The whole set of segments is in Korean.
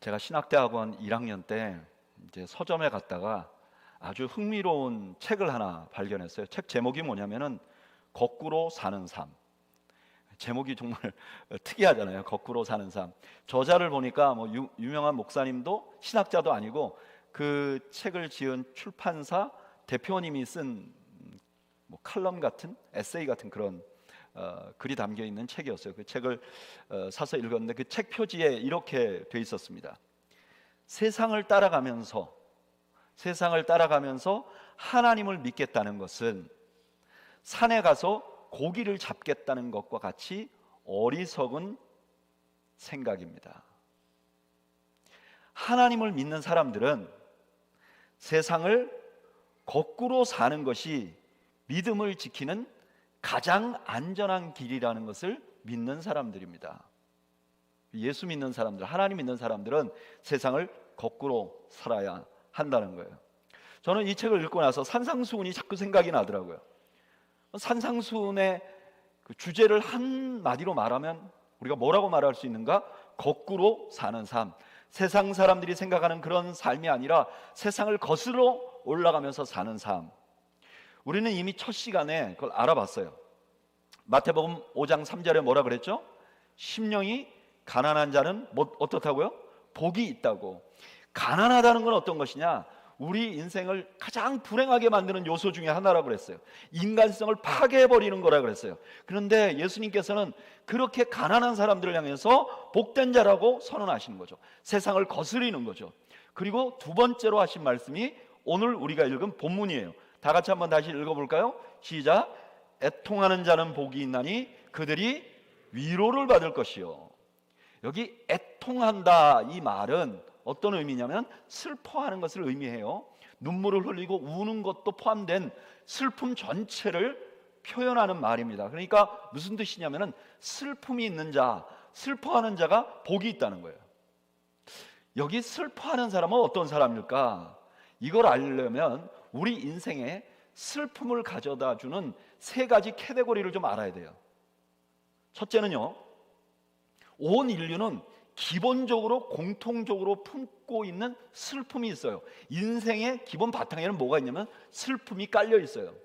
제가 신학대학원 1학년 때 이제 서점에 갔다가 아주 흥미로운 책을 하나 발견했어요. 책 제목이 뭐냐면은 거꾸로 사는 삶. 제목이 정말 특이하잖아요. 거꾸로 사는 삶. 저자를 보니까 뭐 유명한 목사님도 신학자도 아니고 그 책을 지은 출판사 대표님이 쓴 뭐 칼럼 같은 에세이 같은 그런 글이 담겨 있는 책이었어요. 그 책을 사서 읽었는데 그 책 표지에 이렇게 돼 있었습니다. 세상을 따라가면서 하나님을 믿겠다는 것은 산에 가서 고기를 잡겠다는 것과 같이 어리석은 생각입니다. 하나님을 믿는 사람들은 세상을 거꾸로 사는 것이 믿음을 지키는 가장 안전한 길이라는 것을 믿는 사람들입니다. 예수 믿는 사람들, 하나님 믿는 사람들은 세상을 거꾸로 살아야 한다는 거예요. 저는 이 책을 읽고 나서 산상수훈이 자꾸 생각이 나더라고요. 산상수훈의 그 주제를 한마디로 말하면 우리가 뭐라고 말할 수 있는가? 거꾸로 사는 삶. 세상 사람들이 생각하는 그런 삶이 아니라 세상을 거슬러 올라가면서 사는 삶. 우리는 이미 첫 시간에 그걸 알아봤어요. 마태복음 5장 3절에 뭐라 그랬죠? 심령이 가난한 자는 뭐 어떻다고요? 복이 있다고. 가난하다는 건 어떤 것이냐? 우리 인생을 가장 불행하게 만드는 요소 중에 하나라고 그랬어요. 인간성을 파괴해버리는 거라고 그랬어요. 그런데 예수님께서는 그렇게 가난한 사람들을 향해서 복된 자라고 선언하시는 거죠. 세상을 거스리는 거죠. 그리고 두 번째로 하신 말씀이 오늘 우리가 읽은 본문이에요. 다 같이 한번 다시 읽어볼까요? 시작. 애통하는 자는 복이 있나니 그들이 위로를 받을 것이요. 여기 애통한다 이 말은 어떤 의미냐면 슬퍼하는 것을 의미해요. 눈물을 흘리고 우는 것도 포함된 슬픔 전체를 표현하는 말입니다. 그러니까 무슨 뜻이냐면은 슬픔이 있는 자, 슬퍼하는 자가 복이 있다는 거예요. 여기 슬퍼하는 사람은 어떤 사람일까? 이걸 알려면 우리 인생에 슬픔을 가져다 주는 세 가지 카테고리를 좀 알아야 돼요. 첫째는요, 온 인류는 기본적으로 공통적으로 품고 있는 슬픔이 있어요. 인생의 기본 바탕에는 뭐가 있냐면 슬픔이 깔려 있어요.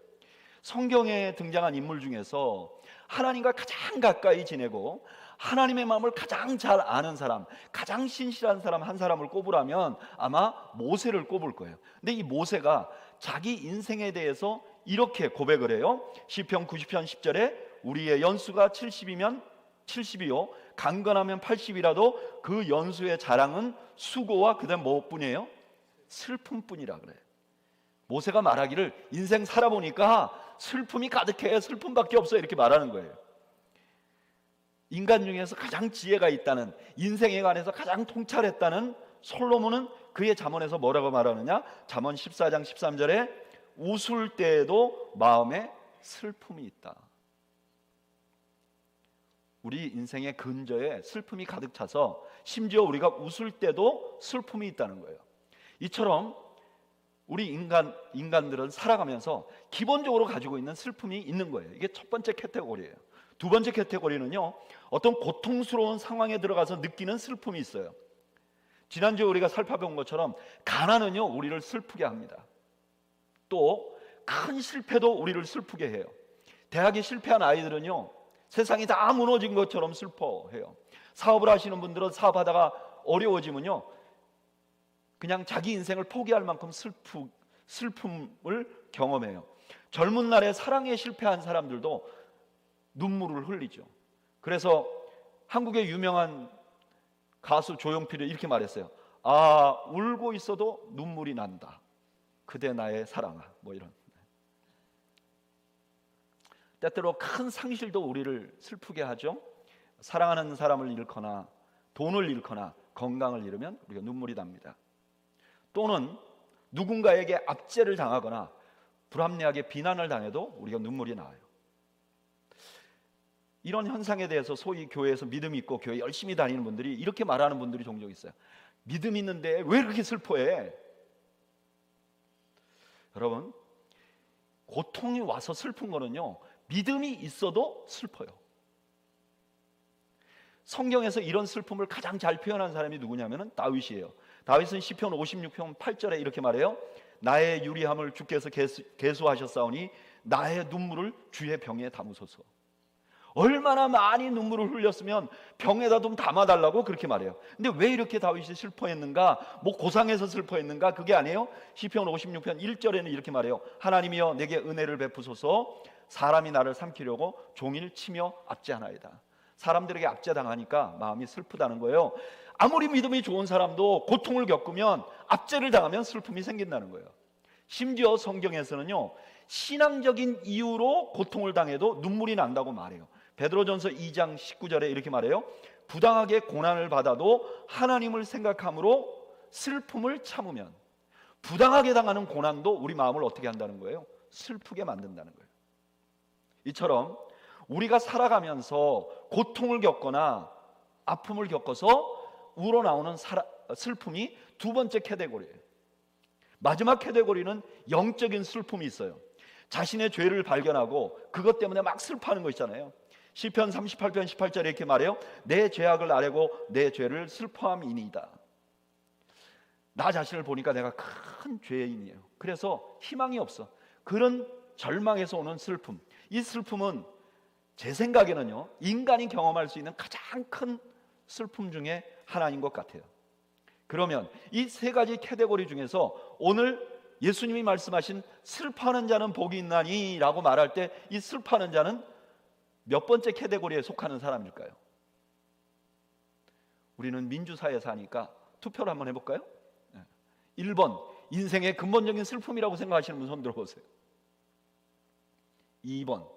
성경에 등장한 인물 중에서 하나님과 가장 가까이 지내고 하나님의 마음을 가장 잘 아는 사람, 가장 신실한 사람 한 사람을 꼽으라면 아마 모세를 꼽을 거예요. 근데 이 모세가 자기 인생에 대해서 이렇게 고백을 해요. 시편 90편 10절에 우리의 연수가 70이면 70이요 강건하면 80이라도 그 연수의 자랑은 수고와 그다음 뭐뿐이에요? 슬픔뿐이라 그래요. 모세가 말하기를 인생 살아보니까 슬픔이 가득해, 슬픔밖에 없어, 이렇게 말하는 거예요. 인간 중에서 가장 지혜가 있다는, 인생에 관해서 가장 통찰했다는 솔로몬은 그의 잠언에서 뭐라고 말하느냐? 잠언 14장 13절에 웃을 때에도 마음에 슬픔이 있다. 우리 인생의 근저에 슬픔이 가득 차서 심지어 우리가 웃을 때도 슬픔이 있다는 거예요. 이처럼 우리 인간들은 살아가면서 기본적으로 가지고 있는 슬픔이 있는 거예요. 이게 첫 번째 카테고리예요. 두 번째 카테고리는요, 어떤 고통스러운 상황에 들어가서 느끼는 슬픔이 있어요. 지난주에 우리가 살펴본 것처럼 가난은요 우리를 슬프게 합니다. 또 큰 실패도 우리를 슬프게 해요. 대학에 실패한 아이들은요 세상이 다 무너진 것처럼 슬퍼해요. 사업을 하시는 분들은 사업하다가 어려워지면요 그냥 자기 인생을 포기할 만큼 슬픔을 경험해요. 젊은 날에 사랑에 실패한 사람들도 눈물을 흘리죠. 그래서 한국의 유명한 가수 조용필이 이렇게 말했어요. 아, 울고 있어도 눈물이 난다. 그대 나의 사랑아. 뭐 이런. 때때로 큰 상실도 우리를 슬프게 하죠. 사랑하는 사람을 잃거나 돈을 잃거나 건강을 잃으면 우리가 눈물이 납니다. 또는 누군가에게 압제를 당하거나 불합리하게 비난을 당해도 우리가 눈물이 나요. 이런 현상에 대해서 소위 교회에서 믿음 있고 교회 열심히 다니는 분들이 이렇게 말하는 분들이 종종 있어요. 믿음 있는데 왜 그렇게 슬퍼해? 여러분, 고통이 와서 슬픈 거는요 믿음이 있어도 슬퍼요. 성경에서 이런 슬픔을 가장 잘 표현한 사람이 누구냐면 다윗이에요. 다윗은 시편 56편 8절에 이렇게 말해요. 나의 유리함을 주께서 계수하셨사오니 나의 눈물을 주의 병에 담으소서. 얼마나 많이 눈물을 흘렸으면 병에다 좀 담아달라고 그렇게 말해요. 근데 왜 이렇게 다윗이 슬퍼했는가? 뭐 고상해서 슬퍼했는가? 그게 아니에요. 시편 56편 1절에는 이렇게 말해요. 하나님이여 내게 은혜를 베푸소서. 사람이 나를 삼키려고 종일 치며 압제하나이다. 사람들에게 압제당하니까 마음이 슬프다는 거예요. 아무리 믿음이 좋은 사람도 고통을 겪으면, 압제를 당하면 슬픔이 생긴다는 거예요. 심지어 성경에서는요, 신앙적인 이유로 고통을 당해도 눈물이 난다고 말해요. 베드로전서 2장 19절에 이렇게 말해요. 부당하게 고난을 받아도 하나님을 생각함으로 슬픔을 참으면, 부당하게 당하는 고난도 우리 마음을 어떻게 한다는 거예요? 슬프게 만든다는 거예요. 이처럼 우리가 살아가면서 고통을 겪거나 아픔을 겪어서 우러나오는 슬픔이 두 번째 카테고리예요. 마지막 카테고리는 영적인 슬픔이 있어요. 자신의 죄를 발견하고 그것 때문에 막 슬퍼하는 거 있잖아요. 시편 38편 18절에 이렇게 말해요. 내 죄악을 아뢰고 내 죄를 슬퍼함이니이다. 나 자신을 보니까 내가 큰 죄인이에요. 그래서 희망이 없어. 그런 절망에서 오는 슬픔. 이 슬픔은 제 생각에는요, 인간이 경험할 수 있는 가장 큰 슬픔 중에 하나인 것 같아요. 그러면 이 세 가지 카테고리 중에서 오늘 예수님이 말씀하신 슬퍼하는 자는 복이 있나니 라고 말할 때 이 슬퍼하는 자는 몇 번째 카테고리에 속하는 사람일까요? 우리는 민주사회에 사니까 투표를 한번 해볼까요? 1번 인생의 근본적인 슬픔이라고 생각하시는 분 손 들어보세요. 2번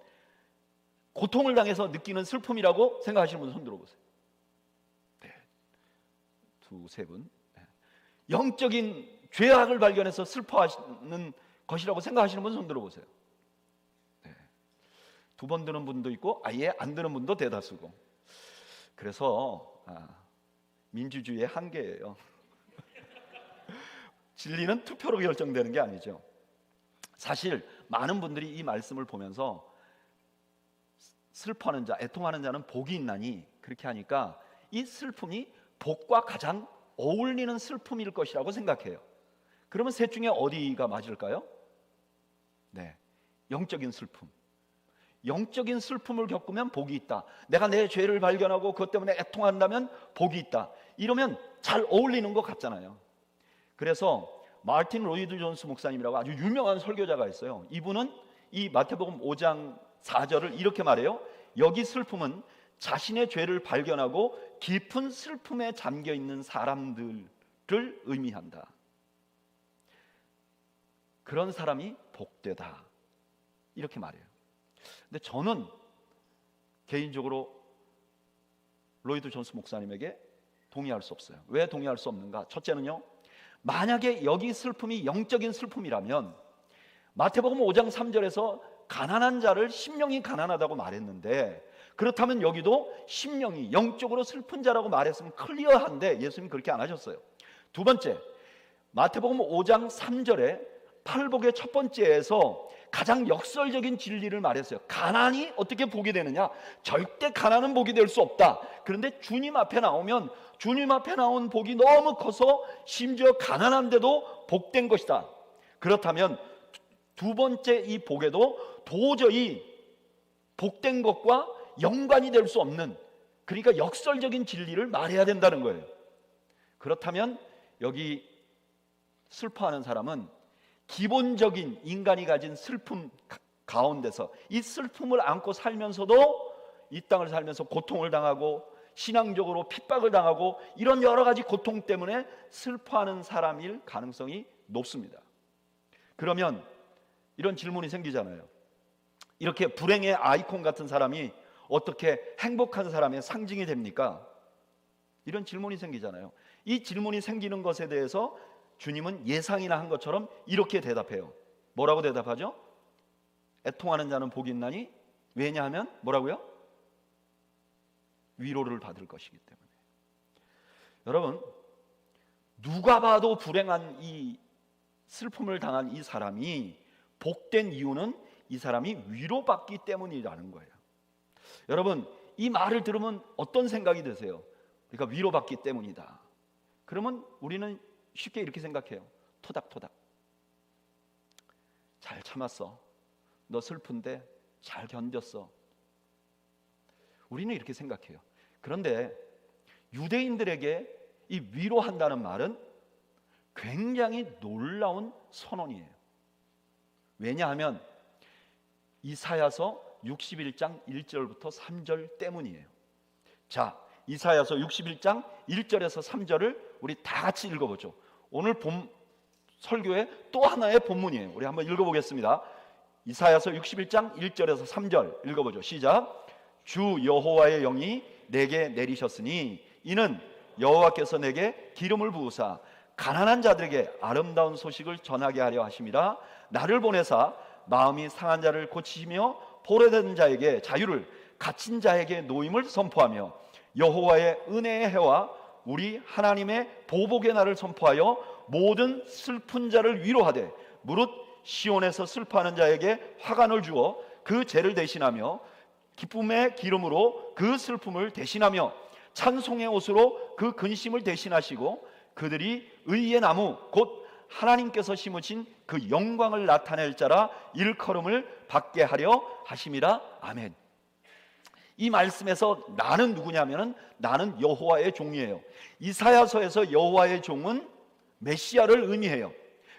고통을 당해서 느끼는 슬픔이라고 생각하시는 분 손 들어보세요. 네. 두세 분. 네. 영적인 죄악을 발견해서 슬퍼하시는 것이라고 생각하시는 분 손 들어보세요. 네. 두 번 드는 분도 있고 아예 안 드는 분도 대다수고. 그래서 민주주의의 한계예요. 진리는 투표로 결정되는 게 아니죠. 사실 많은 분들이 이 말씀을 보면서 슬퍼하는 자, 애통하는 자는 복이 있나니 그렇게 하니까 이 슬픔이 복과 가장 어울리는 슬픔일 것이라고 생각해요. 그러면 셋 중에 어디가 맞을까요? 네, 영적인 슬픔. 영적인 슬픔을 겪으면 복이 있다. 내가 내 죄를 발견하고 그것 때문에 애통한다면 복이 있다. 이러면 잘 어울리는 것 같잖아요. 그래서 마틴 로이드 존스 목사님이라고 아주 유명한 설교자가 있어요. 이분은 이 마태복음 5장 4절을 이렇게 말해요. 여기 슬픔은 자신의 죄를 발견하고 깊은 슬픔에 잠겨 있는 사람들을 의미한다. 그런 사람이 복되다. 이렇게 말해요. 근데 저는 개인적으로 로이드 존스 목사님에게 동의할 수 없어요. 왜 동의할 수 없는가? 첫째는요, 만약에 여기 슬픔이 영적인 슬픔이라면 마태복음 5장 3절에서 가난한 자를 심령이 가난하다고 말했는데, 그렇다면 여기도 심령이 영적으로 슬픈 자라고 말했으면 클리어한데 예수님이 그렇게 안 하셨어요. 두 번째, 마태복음 5장 3절에 팔복의 첫 번째에서 가장 역설적인 진리를 말했어요. 가난이 어떻게 복이 되느냐? 절대 가난은 복이 될 수 없다. 그런데 주님 앞에 나오면 주님 앞에 나온 복이 너무 커서 심지어 가난한데도 복된 것이다. 그렇다면 두 번째 이 복에도 도저히 복된 것과 연관이 될 수 없는, 그러니까 역설적인 진리를 말해야 된다는 거예요. 그렇다면 여기 슬퍼하는 사람은 기본적인 인간이 가진 슬픔 가운데서 이 슬픔을 안고 살면서도 이 땅을 살면서 고통을 당하고 신앙적으로 핍박을 당하고 이런 여러 가지 고통 때문에 슬퍼하는 사람일 가능성이 높습니다. 그러면 이런 질문이 생기잖아요. 이렇게 불행의 아이콘 같은 사람이 어떻게 행복한 사람의 상징이 됩니까? 이런 질문이 생기잖아요. 이 질문이 생기는 것에 대해서 주님은 예상이나 한 것처럼 이렇게 대답해요. 뭐라고 대답하죠? 애통하는 자는 복이 있나니? 왜냐하면 뭐라고요? 위로를 받을 것이기 때문에. 여러분, 누가 봐도 불행한 이 슬픔을 당한 이 사람이 복된 이유는 이 사람이 위로받기 때문이라는 거예요. 여러분, 이 말을 들으면 어떤 생각이 드세요? 우리가 위로받기 때문이다. 그러면 우리는 쉽게 이렇게 생각해요. 토닥토닥. 잘 참았어. 너 슬픈데 잘 견뎠어. 우리는 이렇게 생각해요. 그런데 유대인들에게 이 위로한다는 말은 굉장히 놀라운 선언이에요. 왜냐하면 이사야서 61장 1절부터 3절 때문이에요. 자, 이사야서 61장 1절에서 3절을 우리 다 같이 읽어보죠. 오늘 본 설교의 또 하나의 본문이에요. 우리 한번 읽어보겠습니다. 이사야서 61장 1절에서 3절 읽어보죠. 시작. 주 여호와의 영이 내게 내리셨으니 이는 여호와께서 내게 기름을 부으사 가난한 자들에게 아름다운 소식을 전하게 하려 하심이라. 나를 보내사 마음이 상한 자를 고치시며 포로된 자에게 자유를, 갇힌 자에게 노임을 선포하며 여호와의 은혜의 해와 우리 하나님의 보복의 날을 선포하여 모든 슬픈 자를 위로하되 무릇 시온에서 슬퍼하는 자에게 화관을 주어 그 죄를 대신하며 기쁨의 기름으로 그 슬픔을 대신하며 찬송의 옷으로 그 근심을 대신하시고 그들이 의의 나무 곧 하나님께서 심으신 그 영광을 나타낼 자라 일컬음을 받게 하려 하심이라. 아멘. 이 말씀에서 나는 누구냐면은 나는 여호와의 종이에요. 이사야서에서 여호와의 종은 메시아를 의미해요.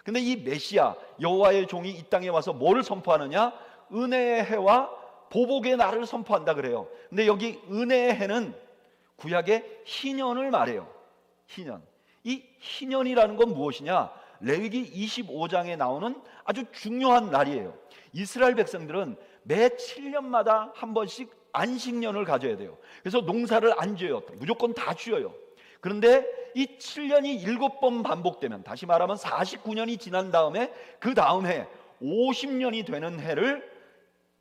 근데 이 메시아 여호와의 종이 이 땅에 와서 뭐를 선포하느냐? 은혜의 해와 보복의 날을 선포한다 그래요. 근데 여기 은혜의 해는 구약의 희년을 말해요. 희년. 이 희년이라는 건 무엇이냐? 레위기 25장에 나오는 아주 중요한 날이에요. 이스라엘 백성들은 매 7년마다 한 번씩 안식년을 가져야 돼요. 그래서 농사를 안 지어요. 무조건 다 쥐어요. 그런데 이 7년이 7번 반복되면, 다시 말하면 49년이 지난 다음에 그 다음 해 50년이 되는 해를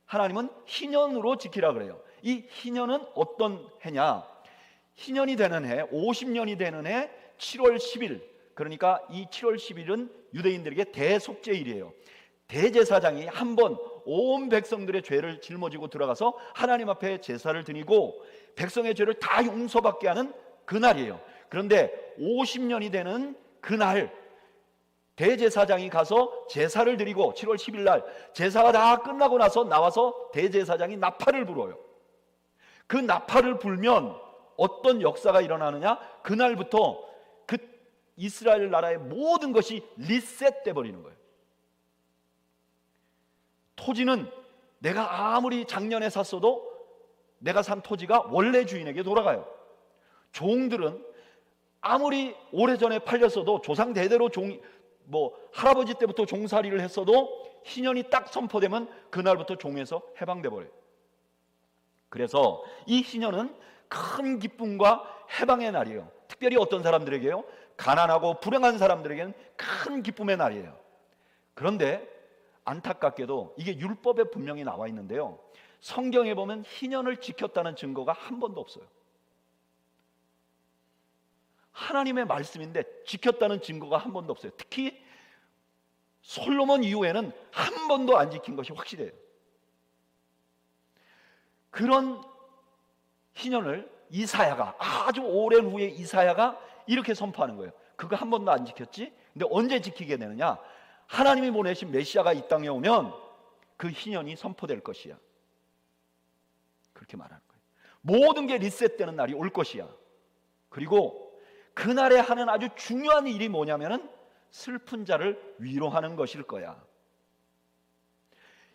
하나님은 희년으로 지키라 그래요. 이 희년은 어떤 해냐? 희년이 되는 해, 50년이 되는 해 7월 10일, 그러니까 이 7월 10일은 유대인들에게 대속죄일이에요. 대제사장이 한 번 온 백성들의 죄를 짊어지고 들어가서 하나님 앞에 제사를 드리고 백성의 죄를 다 용서받게 하는 그날이에요. 그런데 50년이 되는 그날 대제사장이 가서 제사를 드리고 7월 10일 날 제사가 다 끝나고 나서 나와서 대제사장이 나팔을 불어요. 그 나팔을 불면 어떤 역사가 일어나느냐? 그날부터 그 이스라엘 나라의 모든 것이 리셋돼 버리는 거예요. 토지는 내가 아무리 작년에 샀어도 내가 산 토지가 원래 주인에게 돌아가요. 종들은 아무리 오래전에 팔렸어도 조상 대대로 할아버지 때부터 종살이를 했어도 희년이 딱 선포되면 그날부터 종에서 해방돼 버려요. 그래서 이 희년은 큰 기쁨과 해방의 날이에요. 특별히 어떤 사람들에게요? 가난하고 불행한 사람들에게는 큰 기쁨의 날이에요. 그런데 안타깝게도 이게 율법에 분명히 나와 있는데요, 성경에 보면 희년을 지켰다는 증거가 한 번도 없어요. 하나님의 말씀인데 지켰다는 증거가 한 번도 없어요. 특히 솔로몬 이후에는 한 번도 안 지킨 것이 확실해요. 그런 희년을 이사야가, 아주 오랜 후에 이사야가 이렇게 선포하는 거예요. 그거 한 번도 안 지켰지? 근데 언제 지키게 되느냐? 하나님이 보내신 메시아가 이 땅에 오면 그 희년이 선포될 것이야. 그렇게 말하는 거예요. 모든 게 리셋되는 날이 올 것이야. 그리고 그날에 하는 아주 중요한 일이 뭐냐면은 슬픈 자를 위로하는 것일 거야.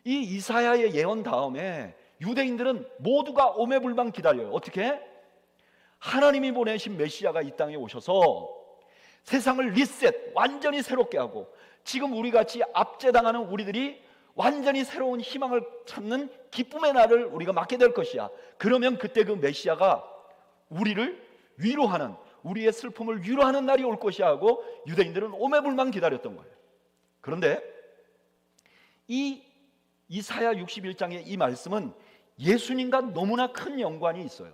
이 이사야의 예언 다음에 유대인들은 모두가 오매불망 기다려요. 어떻게? 하나님이 보내신 메시아가 이 땅에 오셔서 세상을 리셋, 완전히 새롭게 하고 지금 우리같이 압제당하는 우리들이 완전히 새로운 희망을 찾는 기쁨의 날을 우리가 맞게 될 것이야. 그러면 그때 그 메시아가 우리를 위로하는, 우리의 슬픔을 위로하는 날이 올 것이야 하고 유대인들은 오매불망 기다렸던 거예요. 그런데 이 이사야 61장의 이 말씀은 예수님과 너무나 큰 연관이 있어요.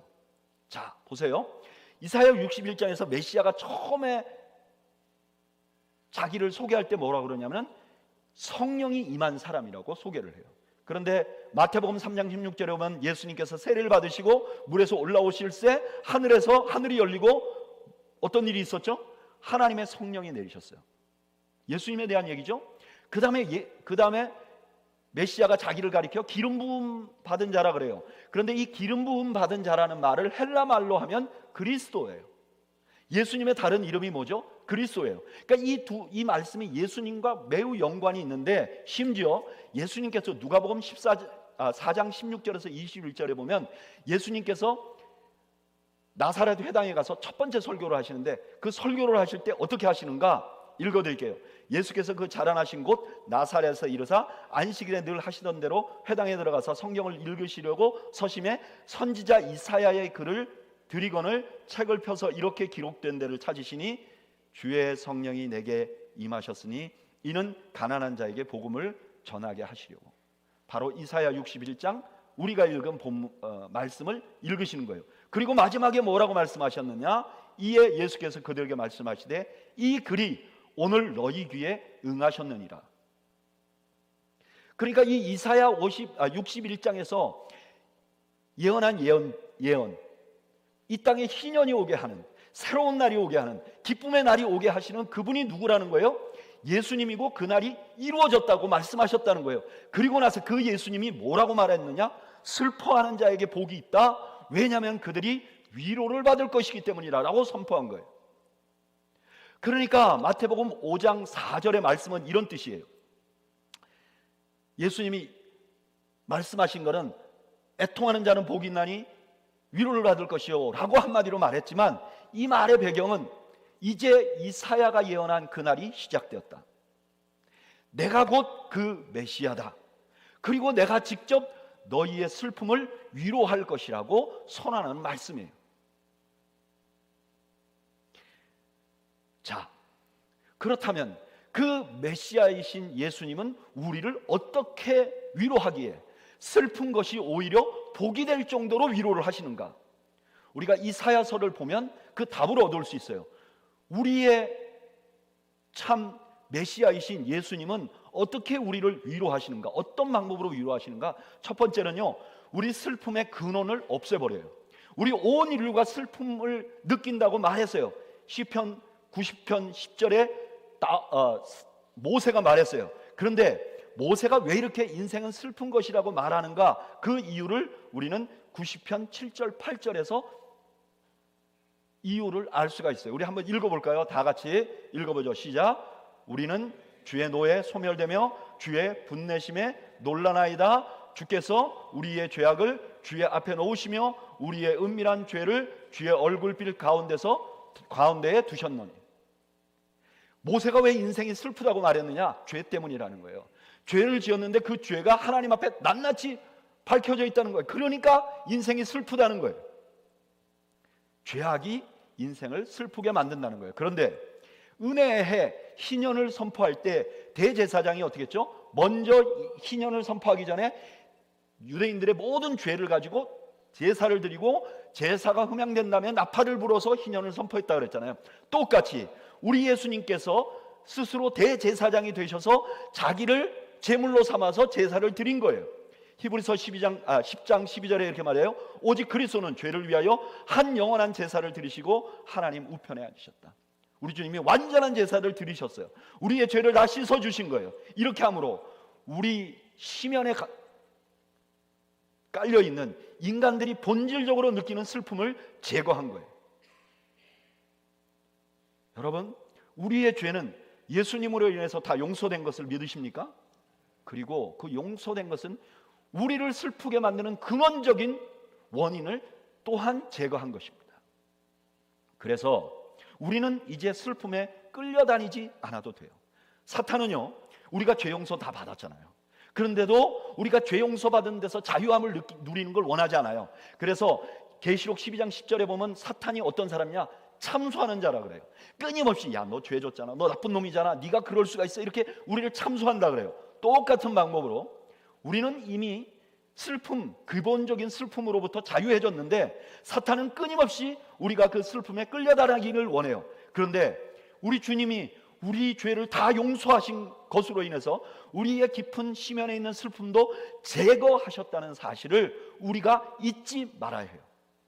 자, 보세요. 이사야 61장에서 메시아가 처음에 자기를 소개할 때 뭐라고 그러냐면 성령이 임한 사람이라고 소개를 해요. 그런데 마태복음 3장 16절에 보면 예수님께서 세례를 받으시고 물에서 올라오실 때 하늘이 열리고 어떤 일이 있었죠? 하나님의 성령이 내리셨어요. 예수님에 대한 얘기죠. 그 다음에 메시아가 자기를 가리켜 기름 부음 받은 자라 그래요. 그런데 이 기름 부음 받은 자라는 말을 헬라 말로 하면 그리스도예요. 예수님의 다른 이름이 뭐죠? 그리스도예요. 그러니까 이 말씀이 예수님과 매우 연관이 있는데, 심지어 예수님께서 누가복음 4장 16절에서 21절에 보면 예수님께서 나사렛 회당에 가서 첫 번째 설교를 하시는데, 그 설교를 하실 때 어떻게 하시는가 읽어드릴게요. 예수께서 그 자라나신 곳 나사렛에서 이르사 안식일에 늘 하시던 대로 회당에 들어가서 성경을 읽으시려고 서심해 선지자 이사야의 글을 드리거늘 책을 펴서 이렇게 기록된 데를 찾으시니 주의 성령이 내게 임하셨으니 이는 가난한 자에게 복음을 전하게 하시려고. 바로 이사야 61장 우리가 읽은 말씀을 읽으시는 거예요. 그리고 마지막에 뭐라고 말씀하셨느냐? 이에 예수께서 그들에게 말씀하시되 이 글이 오늘 너희 귀에 응하셨느니라. 그러니까 이 이사야 61장에서 예언한 예언, 이 땅에 희년이 오게 하는, 새로운 날이 오게 하는, 기쁨의 날이 오게 하시는 그분이 누구라는 거예요? 예수님이고 그 날이 이루어졌다고 말씀하셨다는 거예요. 그리고 나서 그 예수님이 뭐라고 말했느냐? 슬퍼하는 자에게 복이 있다. 왜냐하면 그들이 위로를 받을 것이기 때문이라고 선포한 거예요. 그러니까 마태복음 5장 4절의 말씀은 이런 뜻이에요. 예수님이 말씀하신 것은 애통하는 자는 복이 있나니 위로를 받을 것이요 라고 한마디로 말했지만, 이 말의 배경은 이제 이사야가 예언한 그날이 시작되었다. 내가 곧 그 메시아다. 그리고 내가 직접 너희의 슬픔을 위로할 것이라고 선언하는 말씀이에요. 자, 그렇다면 그 메시아이신 예수님은 우리를 어떻게 위로하기에 슬픈 것이 오히려 복이 될 정도로 위로를 하시는가? 우리가 이사야서를 보면 그 답을 얻을 수 있어요. 우리의 참 메시아이신 예수님은 어떻게 우리를 위로하시는가? 어떤 방법으로 위로하시는가? 첫 번째는요, 우리 슬픔의 근원을 없애버려요. 우리 온 인류가 슬픔을 느낀다고 말했어요. 시편 90편 10절에 모세가 말했어요. 그런데 모세가 왜 이렇게 인생은 슬픈 것이라고 말하는가? 그 이유를 우리는 90편 7절 8절에서 이유를 알 수가 있어요. 우리 한번 읽어볼까요? 다 같이 읽어보죠. 시작. 우리는 주의 노에 소멸되며 주의 분내심에 놀라나이다. 주께서 우리의 죄악을 주의 앞에 놓으시며 우리의 은밀한 죄를 주의 얼굴빛 가운데에 두셨노니. 모세가 왜 인생이 슬프다고 말했느냐? 죄 때문이라는 거예요. 죄를 지었는데 그 죄가 하나님 앞에 낱낱이 밝혀져 있다는 거예요. 그러니까 인생이 슬프다는 거예요. 죄악이 인생을 슬프게 만든다는 거예요. 그런데 은혜의 해 희년을 선포할 때 대제사장이 어떻게 했죠? 먼저 희년을 선포하기 전에 유대인들의 모든 죄를 가지고 제사를 드리고 제사가 흠양된다면 나팔을 불어서 희년을 선포했다고 그랬잖아요. 똑같이 우리 예수님께서 스스로 대제사장이 되셔서 자기를 제물로 삼아서 제사를 드린 거예요. 히브리서 10장 12절에 이렇게 말해요. 오직 그리스도는 죄를 위하여 한 영원한 제사를 드리시고 하나님 우편에 앉으셨다. 우리 주님이 완전한 제사를 드리셨어요. 우리의 죄를 다 씻어주신 거예요. 이렇게 함으로 우리 시면에 깔려있는 인간들이 본질적으로 느끼는 슬픔을 제거한 거예요. 여러분, 우리의 죄는 예수님으로 인해서 다 용서된 것을 믿으십니까? 그리고 그 용서된 것은 우리를 슬프게 만드는 근원적인 원인을 또한 제거한 것입니다. 그래서 우리는 이제 슬픔에 끌려다니지 않아도 돼요. 사탄은요, 우리가 죄 용서 다 받았잖아요. 그런데도 우리가 죄 용서 받은 데서 자유함을 누리는 걸 원하지 않아요. 그래서 계시록 12장 10절에 보면 사탄이 어떤 사람이냐? 참소하는 자라 그래요. 끊임없이 야, 너 죄 졌잖아, 너 나쁜 놈이잖아, 네가 그럴 수가 있어, 이렇게 우리를 참소한다 그래요. 똑같은 방법으로 우리는 이미 슬픔, 기본적인 슬픔으로부터 자유해졌는데 사탄은 끊임없이 우리가 그 슬픔에 끌려다니기를 원해요. 그런데 우리 주님이 우리 죄를 다 용서하신 것으로 인해서 우리의 깊은 심연에 있는 슬픔도 제거하셨다는 사실을 우리가 잊지 말아야 해요.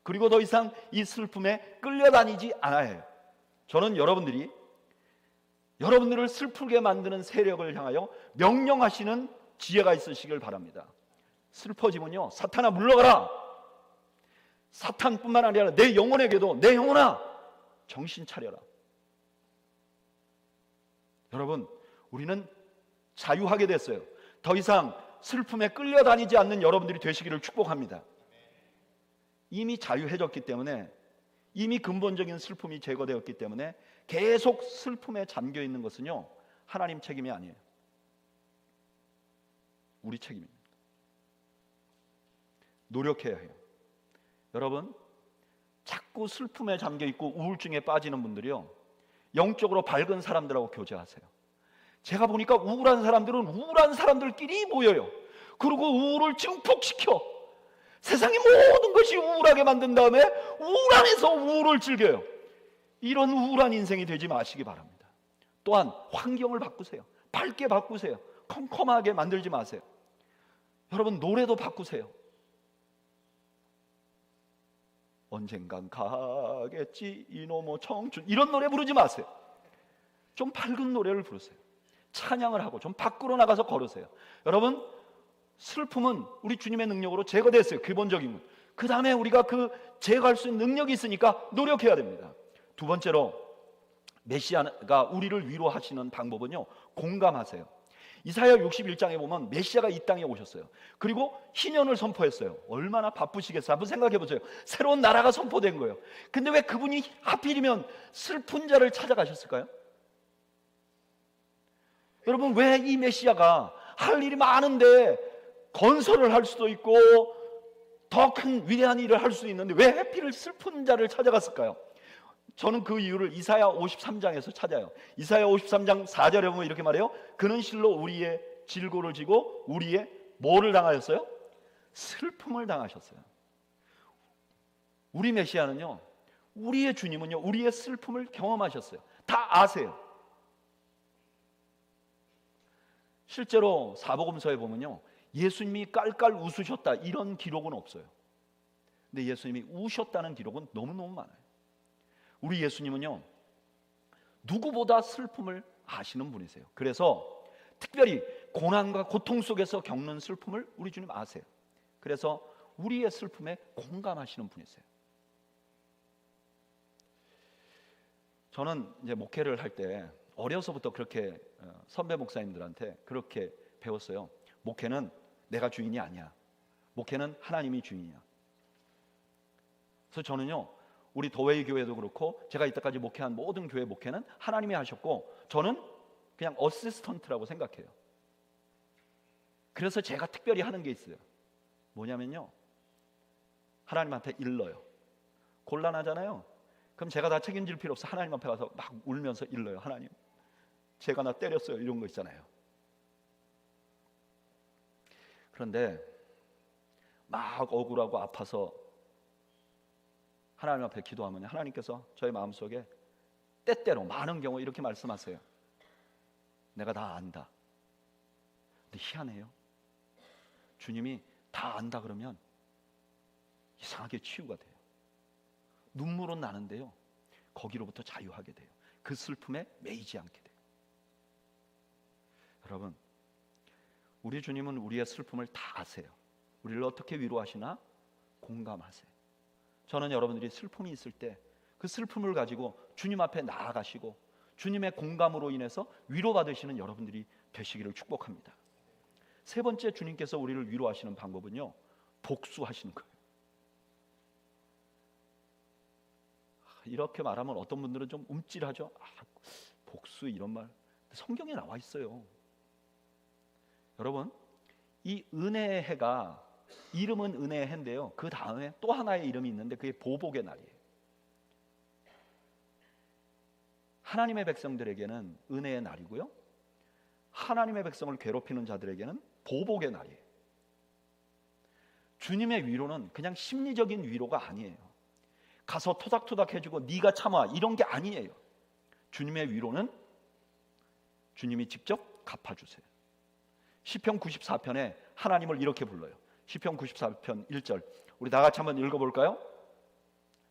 그리고 더 이상 이 슬픔에 끌려다니지 않아야 해요. 저는 여러분들을 슬프게 만드는 세력을 향하여 명령하시는 지혜가 있으시길 바랍니다. 슬퍼지면요, 사탄아 물러가라. 사탄뿐만 아니라 내 영혼에게도, 내 영혼아 정신 차려라. 여러분, 우리는 자유하게 됐어요. 더 이상 슬픔에 끌려다니지 않는 여러분들이 되시기를 축복합니다. 이미 자유해졌기 때문에, 이미 근본적인 슬픔이 제거되었기 때문에 계속 슬픔에 잠겨 있는 것은요, 하나님 책임이 아니에요. 우리 책임입니다. 노력해야 해요. 여러분, 자꾸 슬픔에 잠겨 있고 우울증에 빠지는 분들이요, 영적으로 밝은 사람들하고 교제하세요. 제가 보니까 우울한 사람들은 우울한 사람들끼리 모여요. 그리고 우울을 증폭시켜 세상의 모든 것이 우울하게 만든 다음에 우울 안에서 우울을 즐겨요. 이런 우울한 인생이 되지 마시기 바랍니다. 또한 환경을 바꾸세요. 밝게 바꾸세요. 컴컴하게 만들지 마세요. 여러분, 노래도 바꾸세요. 언젠간 가겠지 이놈의 청춘, 이런 노래 부르지 마세요. 좀 밝은 노래를 부르세요. 찬양을 하고 좀 밖으로 나가서 걸으세요. 여러분, 슬픔은 우리 주님의 능력으로 제거됐어요. 기본적인 것. 그 다음에 우리가 그 제거할 수 있는 능력이 있으니까 노력해야 됩니다. 두 번째로, 메시아가 우리를 위로하시는 방법은요, 공감하세요. 이사야 61장에 보면 메시아가 이 땅에 오셨어요. 그리고 희년을 선포했어요. 얼마나 바쁘시겠어요. 한번 생각해 보세요. 새로운 나라가 선포된 거예요. 근데 왜 그분이 하필이면 슬픈 자를 찾아가셨을까요? 여러분, 왜 이 메시아가 할 일이 많은데 건설을 할 수도 있고 더 큰 위대한 일을 할 수도 있는데 왜 하필 슬픈 자를 찾아갔을까요? 저는 그 이유를 이사야 53장에서 찾아요. 이사야 53장 4절에 보면 이렇게 말해요. 그는 실로 우리의 질고를 지고 우리의 뭐를 당하셨어요? 슬픔을 당하셨어요. 우리 메시아는요, 우리의 주님은요, 우리의 슬픔을 경험하셨어요. 다 아세요. 실제로 사복음서에 보면요, 예수님이 깔깔 웃으셨다 이런 기록은 없어요. 근데 예수님이 우셨다는 기록은 너무너무 많아요. 우리 예수님은요, 누구보다 슬픔을 아시는 분이세요. 그래서 특별히 고난과 고통 속에서 겪는 슬픔을 우리 주님 아세요. 그래서 우리의 슬픔에 공감하시는 분이세요. 저는 이제 목회를 할 때 어려서부터 그렇게 선배 목사님들한테 그렇게 배웠어요. 목회는 내가 주인이 아니야. 목회는 하나님이 주인이야. 그래서 저는요, 우리 도웨이 교회도 그렇고 제가 이때까지 목회한 모든 교회 목회는 하나님이 하셨고 저는 그냥 어시스턴트라고 생각해요. 그래서 제가 특별히 하는 게 있어요. 뭐냐면요, 하나님한테 일러요. 곤란하잖아요. 그럼 제가 다 책임질 필요 없어. 하나님 앞에 가서 막 울면서 일러요. 하나님, 제가 나 때렸어요. 이런 거 있잖아요. 그런데 막 억울하고 아파서 하나님 앞에 기도하면 하나님께서 저의 마음속에 때때로 많은 경우 이렇게 말씀하세요. 내가 다 안다. 근데 희한해요. 주님이 다 안다 그러면 이상하게 치유가 돼요. 눈물은 나는데요, 거기로부터 자유하게 돼요. 그 슬픔에 매이지 않게 돼요. 여러분, 우리 주님은 우리의 슬픔을 다 아세요. 우리를 어떻게 위로하시나 공감하세요. 저는 여러분들이 슬픔이 있을 때 그 슬픔을 가지고 주님 앞에 나아가시고 주님의 공감으로 인해서 위로받으시는 여러분들이 되시기를 축복합니다. 세 번째, 주님께서 우리를 위로하시는 방법은요, 복수하시는 거예요. 이렇게 말하면 어떤 분들은 좀 움찔하죠. 복수 이런 말 성경에 나와 있어요. 여러분, 이 은혜의 해가 이름은 은혜의 해인데요, 그 다음에 또 하나의 이름이 있는데 그게 보복의 날이에요. 하나님의 백성들에게는 은혜의 날이고요, 하나님의 백성을 괴롭히는 자들에게는 보복의 날이에요. 주님의 위로는 그냥 심리적인 위로가 아니에요. 가서 토닥토닥 해주고 네가 참아 이런 게 아니에요. 주님의 위로는 주님이 직접 갚아주세요. 시편 94편에 하나님을 이렇게 불러요. 시편 94편 1절 우리 다 같이 한번 읽어볼까요?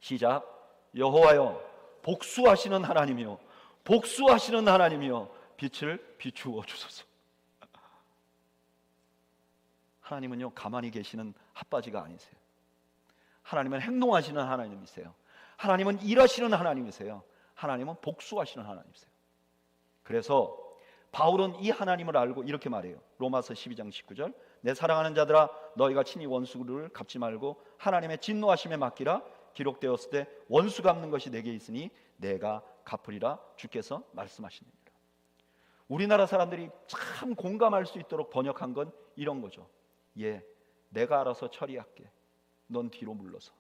시작. 여호와여 복수하시는 하나님이여 복수하시는 하나님이여 빛을 비추어 주소서. 하나님은요 가만히 계시는 핫바지가 아니세요. 하나님은 행동하시는 하나님이세요. 하나님은 일하시는 하나님이세요. 하나님은 복수하시는 하나님이세요. 그래서 바울은 이 하나님을 알고 이렇게 말해요. 로마서 12장 19절 내 사랑하는 자들아 너희가 친히 원수를 갚지 말고 하나님의 진노하심에 맡기라. 기록되었을 때 원수 갚는 것이 내게 있으니 내가 갚으리라 주께서 말씀하시느니라. 우리나라 사람들이 참 공감할 수 있도록 번역한 건 이런 거죠. 예, 내가 알아서 처리할게. 넌 뒤로 물러서.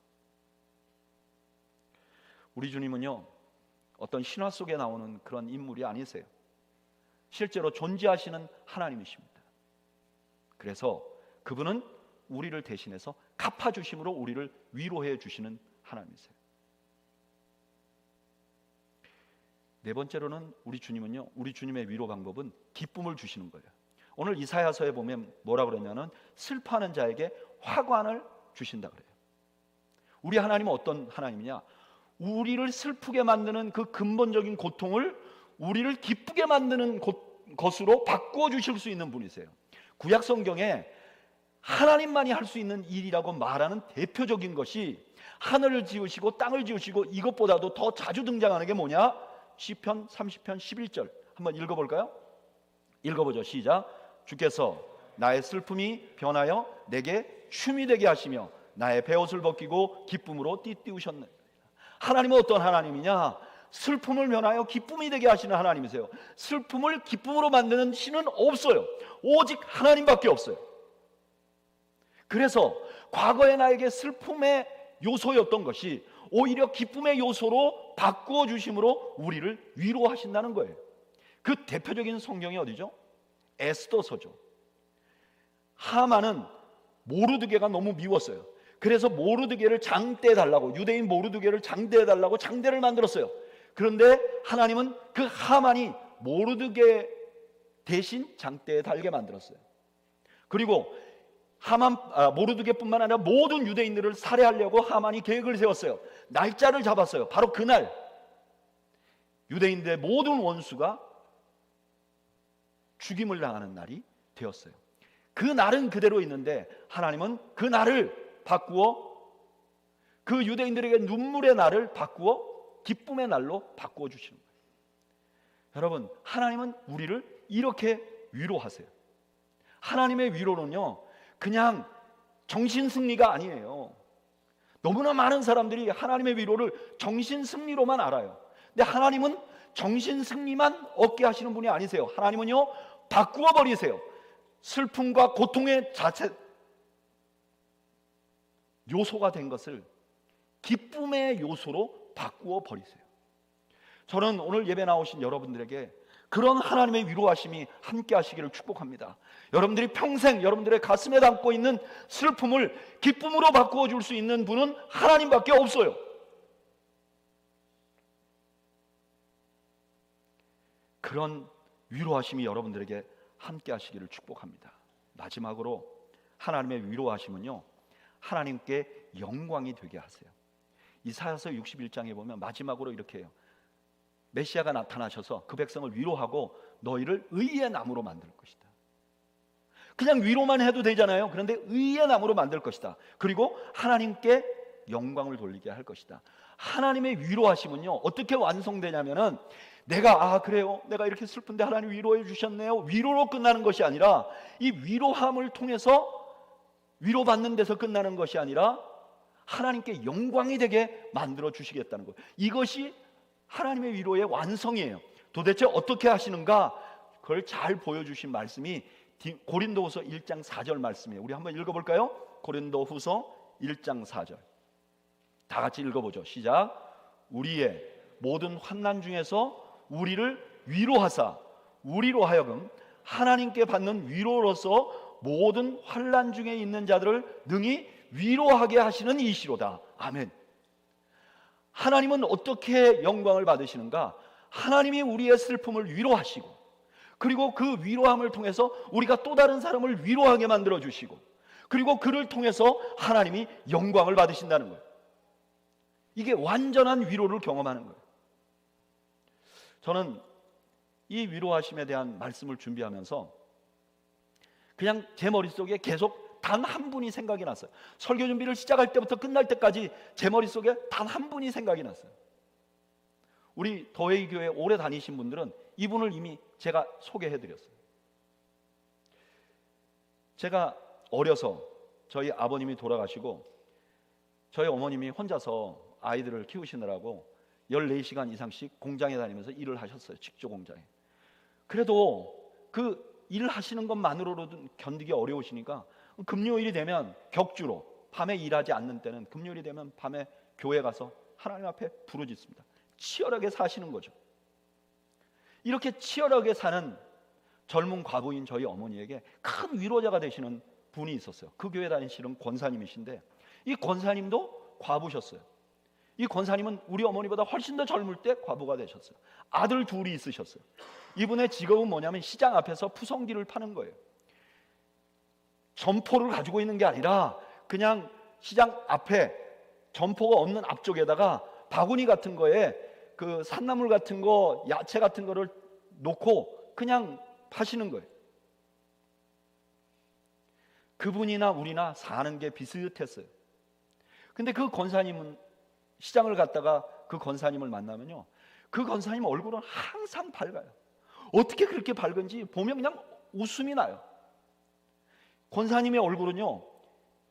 우리 주님은요 어떤 신화 속에 나오는 그런 인물이 아니세요. 실제로 존재하시는 하나님이십니다. 그래서 그분은 우리를 대신해서 갚아주심으로 우리를 위로해 주시는 하나님이세요. 네 번째로는 우리 주님은요 우리 주님의 위로 방법은 기쁨을 주시는 거예요. 오늘 이사야서에 보면 뭐라 그러냐면 슬퍼하는 자에게 화관을 주신다 그래요. 우리 하나님은 어떤 하나님이냐? 우리를 슬프게 만드는 그 근본적인 고통을 우리를 기쁘게 만드는 것으로 바꾸어 주실 수 있는 분이세요. 구약 성경에 하나님만이 할 수 있는 일이라고 말하는 대표적인 것이 하늘을 지으시고 땅을 지으시고 이것보다도 더 자주 등장하는 게 뭐냐? 시편 30편 11절 한번 읽어볼까요? 읽어보죠. 시작. 주께서 나의 슬픔이 변하여 내게 춤이 되게 하시며 나의 베옷을 벗기고 기쁨으로 띠띠우셨네. 하나님은 어떤 하나님이냐? 슬픔을 변하여 기쁨이 되게 하시는 하나님이세요. 슬픔을 기쁨으로 만드는 신은 없어요. 오직 하나님밖에 없어요. 그래서 과거에 나에게 슬픔의 요소였던 것이 오히려 기쁨의 요소로 바꾸어 주심으로 우리를 위로하신다는 거예요. 그 대표적인 성경이 어디죠? 에스더서죠. 하만은 모르드게가 너무 미웠어요. 그래서 모르드게를 장대해 달라고, 유대인 모르드게를 장대해 달라고 장대를 만들었어요. 그런데 하나님은 그 하만이 모르드게 대신 장대에 달게 만들었어요. 그리고 모르드게뿐만 아니라 모든 유대인들을 살해하려고 하만이 계획을 세웠어요. 날짜를 잡았어요. 바로 그날 유대인들의 모든 원수가 죽임을 당하는 날이 되었어요. 그 날은 그대로 있는데 하나님은 그 날을 바꾸어 그 유대인들에게 눈물의 날을 바꾸어 기쁨의 날로 바꾸어 주시는 거예요. 여러분, 하나님은 우리를 이렇게 위로하세요. 하나님의 위로는요 그냥 정신승리가 아니에요. 너무나 많은 사람들이 하나님의 위로를 정신승리로만 알아요. 근데 하나님은 정신승리만 얻게 하시는 분이 아니세요. 하나님은요 바꾸어 버리세요. 슬픔과 고통의 자체 요소가 된 것을 기쁨의 요소로 바꾸어 버리세요. 저는 오늘 예배 나오신 여러분들에게 그런 하나님의 위로하심이 함께 하시기를 축복합니다. 여러분들이 평생 여러분들의 가슴에 담고 있는 슬픔을 기쁨으로 바꾸어 줄 수 있는 분은 하나님밖에 없어요. 그런 위로하심이 여러분들에게 함께 하시기를 축복합니다. 마지막으로 하나님의 위로하심은요 하나님께 영광이 되게 하세요. 이사야서 61장에 보면 마지막으로 이렇게 해요. 메시아가 나타나셔서 그 백성을 위로하고 너희를 의의 나무로 만들 것이다. 그냥 위로만 해도 되잖아요. 그런데 의의 나무로 만들 것이다. 그리고 하나님께 영광을 돌리게 할 것이다. 하나님의 위로하심은요 어떻게 완성되냐면은 내가 그래요 내가 이렇게 슬픈데 하나님 위로해 주셨네요 위로로 끝나는 것이 아니라 이 위로함을 통해서 위로받는 데서 끝나는 것이 아니라 하나님께 영광이 되게 만들어 주시겠다는 거예요. 이것이 하나님의 위로의 완성이에요. 도대체 어떻게 하시는가 그걸 잘 보여주신 말씀이 고린도후서 1장 4절 말씀이에요. 우리 한번 읽어볼까요? 고린도후서 1장 4절 다 같이 읽어보죠. 시작. 우리의 모든 환난 중에서 우리를 위로하사 우리로 하여금 하나님께 받는 위로로서 모든 환난 중에 있는 자들을 능히 위로하게 하시는 이시로다. 아멘. 하나님은 어떻게 영광을 받으시는가? 하나님이 우리의 슬픔을 위로하시고 그리고 그 위로함을 통해서 우리가 또 다른 사람을 위로하게 만들어 주시고, 그리고 그를 통해서 하나님이 영광을 받으신다는 거예요. 이게 완전한 위로를 경험하는 거예요. 저는 이 위로하심에 대한 말씀을 준비하면서 그냥 제 머릿속에 계속 단 한 분이 생각이 났어요. 설교 준비를 시작할 때부터 끝날 때까지 제 머릿속에 단 한 분이 생각이 났어요. 우리 더웨이 교회 오래 다니신 분들은 이분을 이미 제가 소개해드렸어요. 제가 어려서 저희 아버님이 돌아가시고 저희 어머님이 혼자서 아이들을 키우시느라고 14시간 이상씩 공장에 다니면서 일을 하셨어요. 직조 공장에. 그래도 그 일을 하시는 것만으로도 견디기 어려우시니까 금요일이 되면 격주로, 밤에 일하지 않는 때는 금요일이 되면 밤에 교회 가서 하나님 앞에 부르짖습니다. 치열하게 사시는 거죠. 이렇게 치열하게 사는 젊은 과부인 저희 어머니에게 큰 위로자가 되시는 분이 있었어요. 그 교회 다니시는 권사님이신데, 이 권사님도 과부셨어요. 이 권사님은 우리 어머니보다 훨씬 더 젊을 때 과부가 되셨어요. 아들 둘이 있으셨어요. 이분의 직업은 뭐냐면 시장 앞에서 푸성기를 파는 거예요. 점포를 가지고 있는 게 아니라 그냥 시장 앞에 점포가 없는 앞쪽에다가 바구니 같은 거에 그 산나물 같은 거, 야채 같은 거를 놓고 그냥 파시는 거예요. 그분이나 우리나 사는 게 비슷했어요. 근데 그 권사님은 시장을 갔다가 그 권사님을 만나면요, 그 권사님 얼굴은 항상 밝아요. 어떻게 그렇게 밝은지 보면 그냥 웃음이 나요. 권사님의 얼굴은요,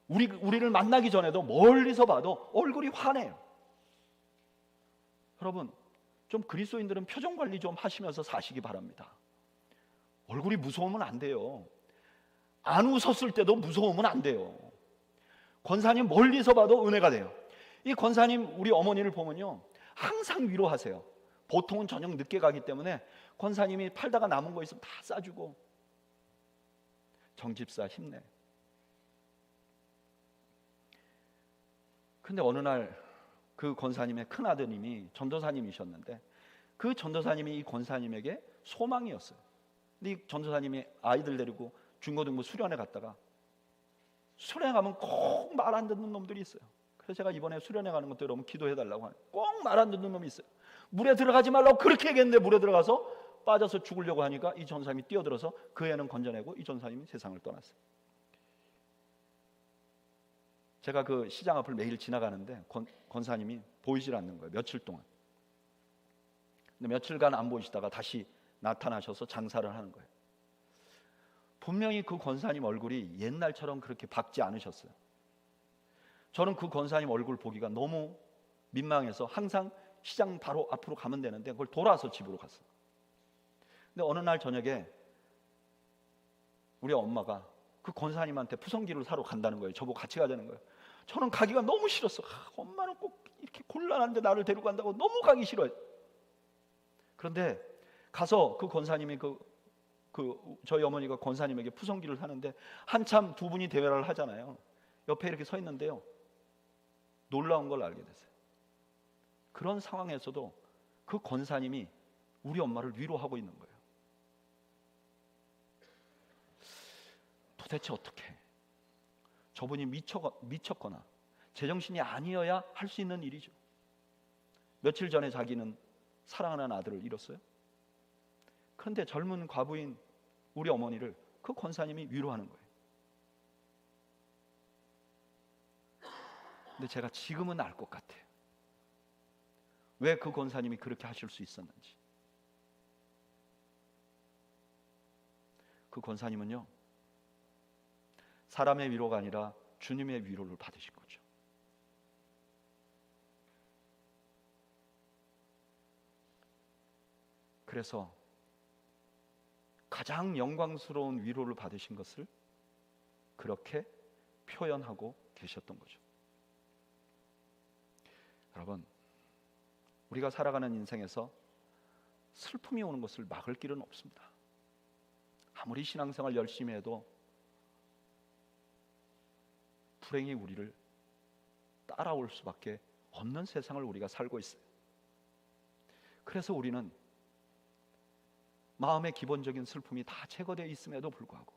우리를 만나기 전에도 멀리서 봐도 얼굴이 환해요. 여러분, 좀 그리스도인들은 표정 관리 좀 하시면서 사시기 바랍니다. 얼굴이 무서우면 안 돼요. 안 웃었을 때도 무서우면 안 돼요. 권사님 멀리서 봐도 은혜가 돼요. 이 권사님 우리 어머니를 보면요, 항상 위로하세요. 보통은 저녁 늦게 가기 때문에 권사님이 팔다가 남은 거 있으면 다 싸주고, 정집사 힘내. 근데 어느 날 그 권사님의 큰아드님이 전도사님이셨는데, 그 전도사님이 이 권사님에게 소망이었어요. 근데 이 전도사님이 아이들 데리고 중고등부 수련회 갔다가, 수련회 가면 꼭 말 안 듣는 놈들이 있어요. 그래서 제가 이번에 수련회 가는 것도 여러분 기도해달라고 하는, 꼭 말 안 듣는 놈이 있어요. 물에 들어가지 말라고 그렇게 얘기했는데 물에 들어가서 빠져서 죽으려고 하니까 이 전사님이 뛰어들어서 그 애는 건져내고 이 전사님이 세상을 떠났어요. 제가 그 시장 앞을 매일 지나가는데 권사님이 보이질 않는 거예요. 며칠 동안. 근데 며칠간 안 보이시다가 다시 나타나셔서 장사를 하는 거예요. 분명히 그 권사님 얼굴이 옛날처럼 그렇게 밝지 않으셨어요. 저는 그 권사님 얼굴 보기가 너무 민망해서 항상 시장 바로 앞으로 가면 되는데 그걸 돌아서 집으로 갔어요. 근데 어느 날 저녁에 우리 엄마가 그 권사님한테 푸성기를 사러 간다는 거예요. 저보고 같이 가자는 거예요. 저는 가기가 너무 싫었어. 엄마는 꼭 이렇게 곤란한데 나를 데리고 간다고 너무 가기 싫어요. 그런데 가서 그 권사님이 저희 어머니가 권사님에게 푸성기를 사는데 한참 두 분이 대화를 하잖아요. 옆에 이렇게 서 있는데요, 놀라운 걸 알게 됐어요. 그런 상황에서도 그 권사님이 우리 엄마를 위로하고 있는 거예요. 도대체 어떻게 저분이 미쳤거나 제정신이 아니어야 할 수 있는 일이죠. 며칠 전에 자기는 사랑하는 아들을 잃었어요. 그런데 젊은 과부인 우리 어머니를 그 권사님이 위로하는 거예요. 근데 제가 지금은 알 것 같아요. 왜 그 권사님이 그렇게 하실 수 있었는지. 그 권사님은요, 사람의 위로가 아니라 주님의 위로를 받으신 거죠. 그래서 가장 영광스러운 위로를 받으신 것을 그렇게 표현하고 계셨던 거죠. 여러분, 우리가 살아가는 인생에서 슬픔이 오는 것을 막을 길은 없습니다. 아무리 신앙생활 열심히 해도 불행이 우리를 따라올 수밖에 없는 세상을 우리가 살고 있어요. 그래서 우리는 마음의 기본적인 슬픔이 다 제거되어 있음에도 불구하고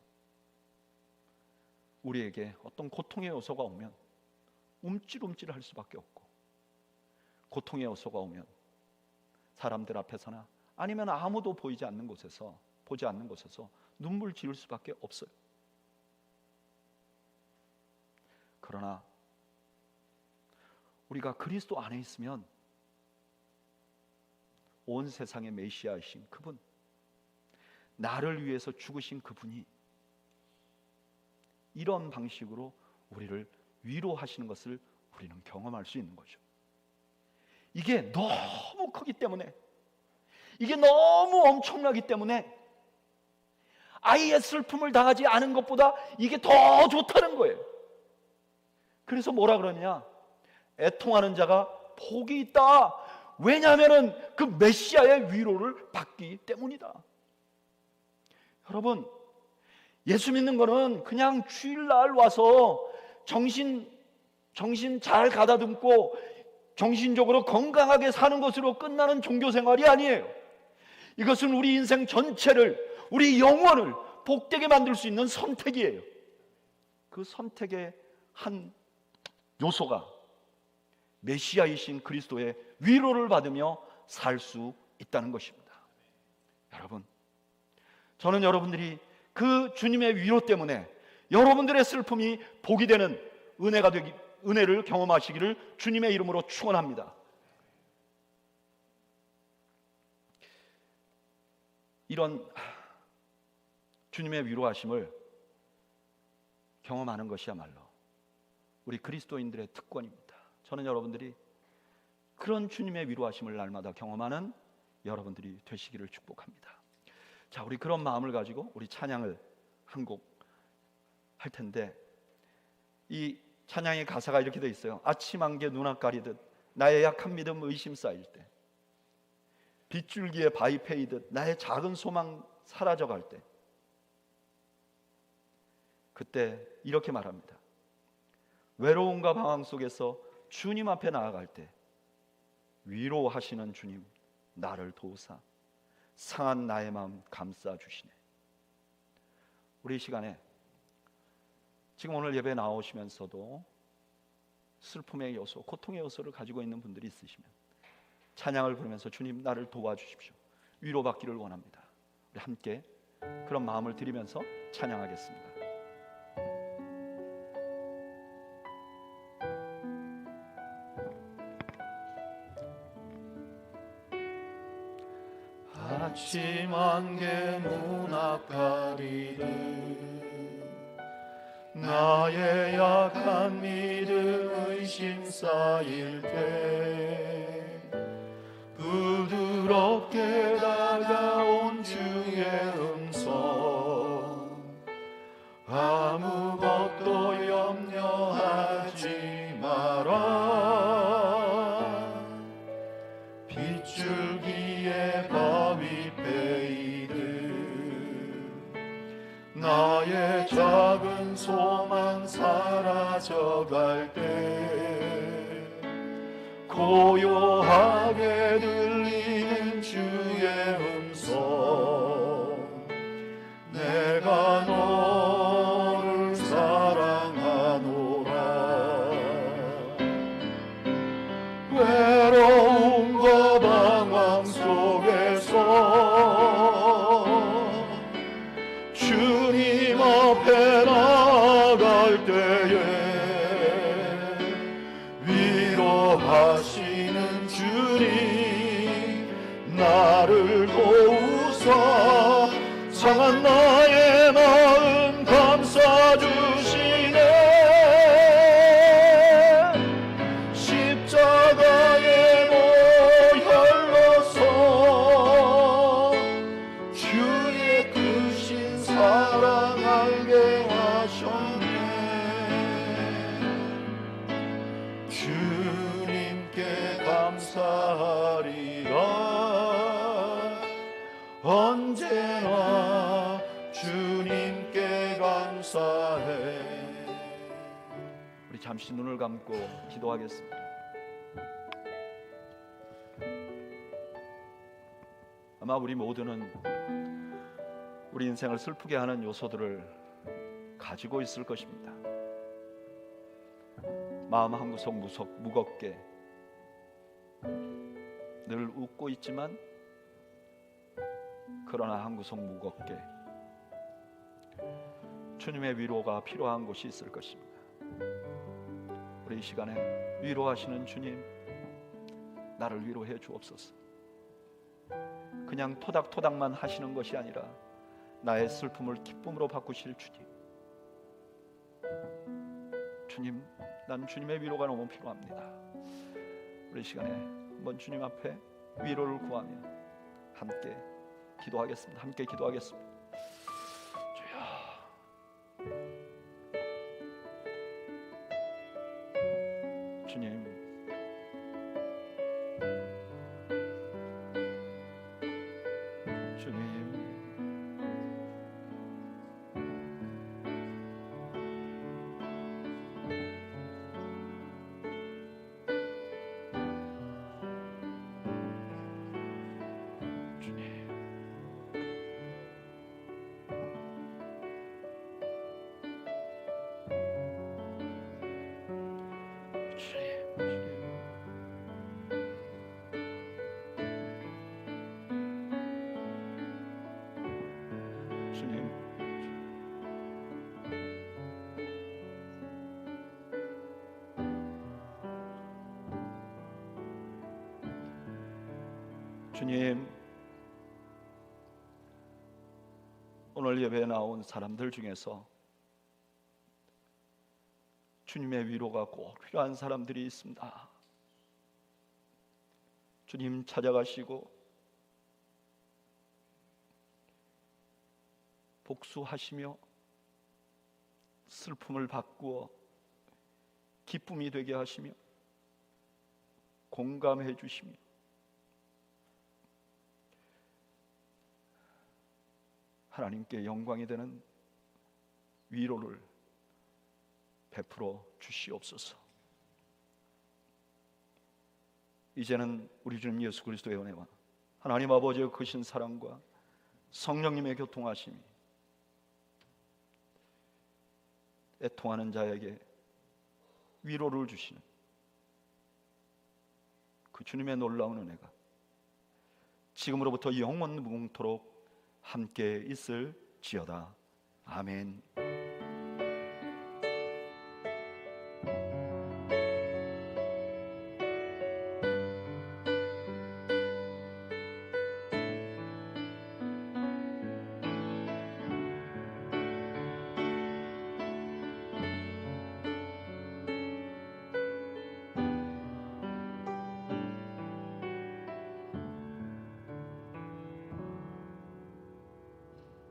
우리에게 어떤 고통의 요소가 오면 움찔움찔할 수밖에 없고, 고통의 요소가 오면 사람들 앞에서나 아니면 아무도 보지 않는 곳에서 눈물 지을 수밖에 없어요. 그러나 우리가 그리스도 안에 있으면 온 세상의 메시아이신 그분, 나를 위해서 죽으신 그분이 이런 방식으로 우리를 위로하시는 것을 우리는 경험할 수 있는 거죠. 이게 너무 크기 때문에, 이게 너무 엄청나기 때문에 아이의 슬픔을 당하지 않은 것보다 이게 더 좋다는 거예요. 그래서 뭐라 그러냐? 애통하는 자가 복이 있다. 왜냐하면 그 메시아의 위로를 받기 때문이다. 여러분, 예수 믿는 거는 그냥 주일날 와서 정신 잘 가다듬고 정신적으로 건강하게 사는 것으로 끝나는 종교 생활이 아니에요. 이것은 우리 인생 전체를, 우리 영혼을 복되게 만들 수 있는 선택이에요. 그 선택의 한 요소가 메시아이신 그리스도의 위로를 받으며 살 수 있다는 것입니다. 여러분, 저는 여러분들이 그 주님의 위로 때문에 여러분들의 슬픔이 복이 되는 은혜를 경험하시기를 주님의 이름으로 축원합니다. 이런 주님의 위로하심을 경험하는 것이야말로 우리 그리스도인들의 특권입니다. 저는 여러분들이 그런 주님의 위로하심을 날마다 경험하는 여러분들이 되시기를 축복합니다. 자, 우리 그런 마음을 가지고 우리 찬양을 한 곡 할 텐데, 이 찬양의 가사가 이렇게 되어 있어요. 아침 안개 눈앞 가리듯 나의 약한 믿음 의심 쌓일 때, 빗줄기에 바위 패이듯 나의 작은 소망 사라져갈 때, 그때 이렇게 말합니다. 외로움과 방황 속에서 주님 앞에 나아갈 때 위로하시는 주님 나를 도우사 상한 나의 마음 감싸주시네. 우리 이 시간에 지금 오늘 예배 나오시면서도 슬픔의 요소, 고통의 요소를 가지고 있는 분들이 있으시면 찬양을 부르면서 주님 나를 도와주십시오, 위로받기를 원합니다. 우리 함께 그런 마음을 드리면서 찬양하겠습니다. 아침 안개 눈앞 가리듯 나의 약한 믿음 의심 쌓일 때 부드럽게 다가온 주의 음성 아무것도 염려하지 마라 빗줄기에 바위 패이듯 나의 작은 소망 사라져갈 때 고요하게 들리는 주의 음성 내가 너를 사랑하노라 외로움과 방황 속에서 주님 앞에 나갈 때에 위로하시는 주님 나를 도우사 상한 나의 마음 감싸주시네 십자가에 못 흘러서 주의 크신 사랑 알게 하셨네 주님께 감사하리라 언제나 주님께 감사해. 우리 잠시 눈을 감고 기도하겠습니다. 아마 우리 모두는 우리 인생을 슬프게 하는 요소들을 가지고 있을 것입니다. 마음 한구석 무겁게 늘 웃고 있지만 그러나 한구석 무겁게 주님의 위로가 필요한 곳이 있을 것입니다. 우리 이 시간에 위로하시는 주님, 나를 위로해 주옵소서. 그냥 토닥토닥만 하시는 것이 아니라 나의 슬픔을 기쁨으로 바꾸실 주님, 난 주님의 위로가 너무 필요합니다. 우리 시간에 한번 주님 앞에 위로를 구하며 함께 기도하겠습니다. 함께 기도하겠습니다. 주여, 주님, 주님, 주님, 오늘 예배에 나온 사람들 중에서 주님의 위로가 꼭 필요한 사람들이 있습니다. 주님 찾아가시고 복수하시며 슬픔을 바꾸어 기쁨이 되게 하시며 공감해 주시며 하나님께 영광이 되는 위로를 베풀어 주시옵소서. 이제는 우리 주님 예수 그리스도의 은혜와 하나님 아버지의 크신 사랑과 성령님의 교통하심이 애통하는 자에게 위로를 주시는 그 주님의 놀라운 은혜가 지금으로부터 영원무궁토록 함께 있을지어다. 아멘.